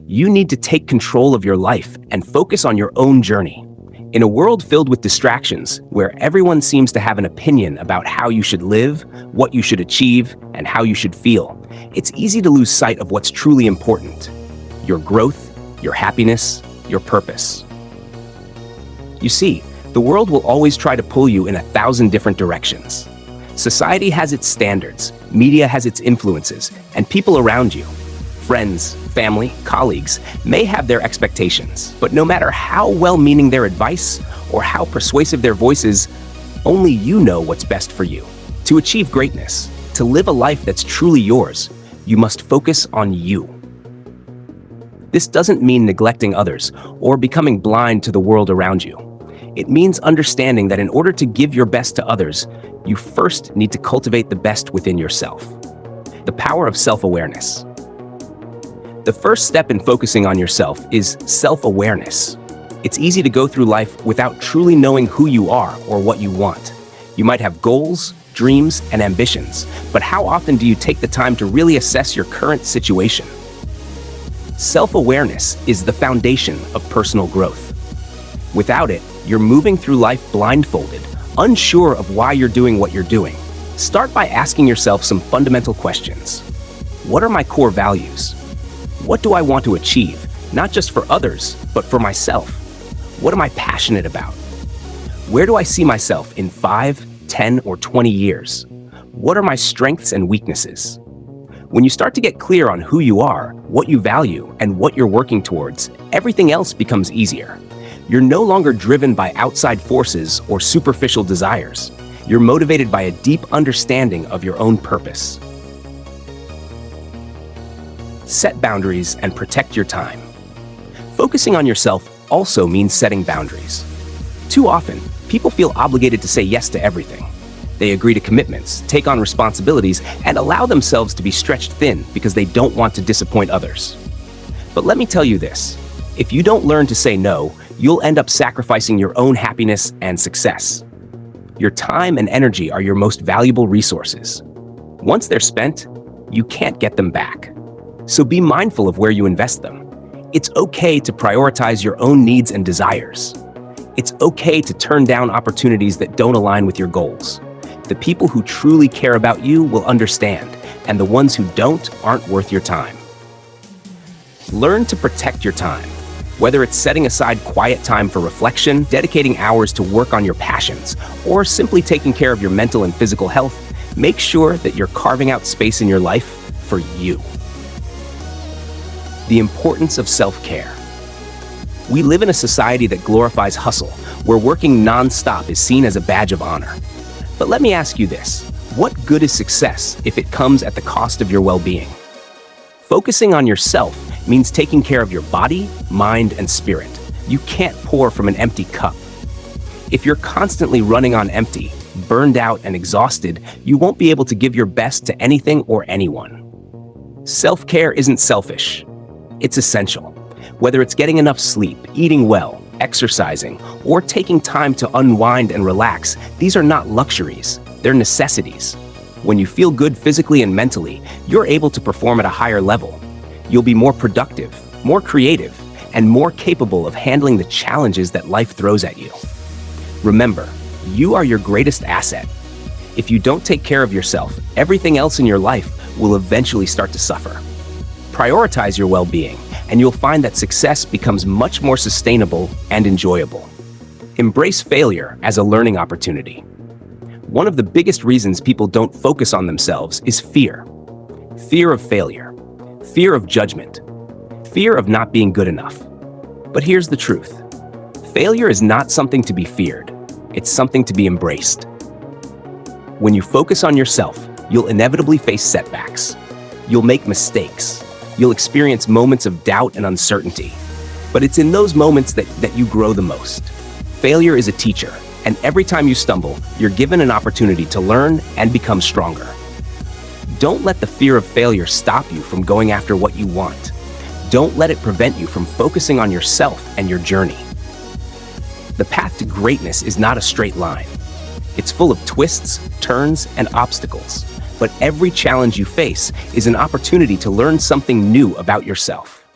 You need to take control of your life and focus on your own journey. In a world filled with distractions, where everyone seems to have an opinion about how you should live, what you should achieve, and how you should feel, it's easy to lose sight of what's truly important: your growth, your happiness, your purpose. You see, the world will always try to pull you in 1,000 different directions. Society has its standards, media has its influences, and people around you, friends, family, colleagues, may have their expectations. But no matter how well-meaning their advice or how persuasive their voices, only you know what's best for you. To achieve greatness, to live a life that's truly yours, you must focus on you. This doesn't mean neglecting others or becoming blind to the world around you. It means understanding that in order to give your best to others, you first need to cultivate the best within yourself. The power of self-awareness. The first step in focusing on yourself is self-awareness. It's easy to go through life without truly knowing who you are or what you want. You might have goals, dreams, and ambitions, but how often do you take the time to really assess your current situation? Self-awareness is the foundation of personal growth. Without it, you're moving through life blindfolded, unsure of why you're doing what you're doing. Start by asking yourself some fundamental questions. What are my core values? What do I want to achieve, not just for others, but for myself? What am I passionate about? Where do I see myself in 5, 10, or 20 years? What are my strengths and weaknesses? When you start to get clear on who you are, what you value, and what you're working towards, everything else becomes easier. You're no longer driven by outside forces or superficial desires. You're motivated by a deep understanding of your own purpose. Set boundaries and protect your time. Focusing on yourself also means setting boundaries. Too often, people feel obligated to say yes to everything. They agree to commitments, take on responsibilities, and allow themselves to be stretched thin because they don't want to disappoint others. But let me tell you this: if you don't learn to say no, you'll end up sacrificing your own happiness and success. Your time and energy are your most valuable resources. Once they're spent, you can't get them back. So be mindful of where you invest them. It's okay to prioritize your own needs and desires. It's okay to turn down opportunities that don't align with your goals. The people who truly care about you will understand, and the ones who don't aren't worth your time. Learn to protect your time. Whether it's setting aside quiet time for reflection, dedicating hours to work on your passions, or simply taking care of your mental and physical health, make sure that you're carving out space in your life for you. The importance of self-care. We live in a society that glorifies hustle, where working non-stop is seen as a badge of honor. But let me ask you this: what good is success if it comes at the cost of your well-being? Focusing on yourself means taking care of your body, mind, and spirit. You can't pour from an empty cup. If you're constantly running on empty, burned out and exhausted, you won't be able to give your best to anything or anyone. Self-care isn't selfish. It's essential. Whether it's getting enough sleep, eating well, exercising, or taking time to unwind and relax, these are not luxuries, they're necessities. When you feel good physically and mentally, you're able to perform at a higher level. You'll be more productive, more creative, and more capable of handling the challenges that life throws at you. Remember, you are your greatest asset. If you don't take care of yourself, everything else in your life will eventually start to suffer. Prioritize your well-being, and you'll find that success becomes much more sustainable and enjoyable. Embrace failure as a learning opportunity. One of the biggest reasons people don't focus on themselves is fear. Fear of failure, fear of judgment, fear of not being good enough. But here's the truth: failure is not something to be feared, it's something to be embraced. When you focus on yourself, you'll inevitably face setbacks. You'll make mistakes. You'll experience moments of doubt and uncertainty. But it's in those moments that you grow the most. Failure is a teacher, and every time you stumble, you're given an opportunity to learn and become stronger. Don't let the fear of failure stop you from going after what you want. Don't let it prevent you from focusing on yourself and your journey. The path to greatness is not a straight line. It's full of twists, turns, and obstacles. But every challenge you face is an opportunity to learn something new about yourself.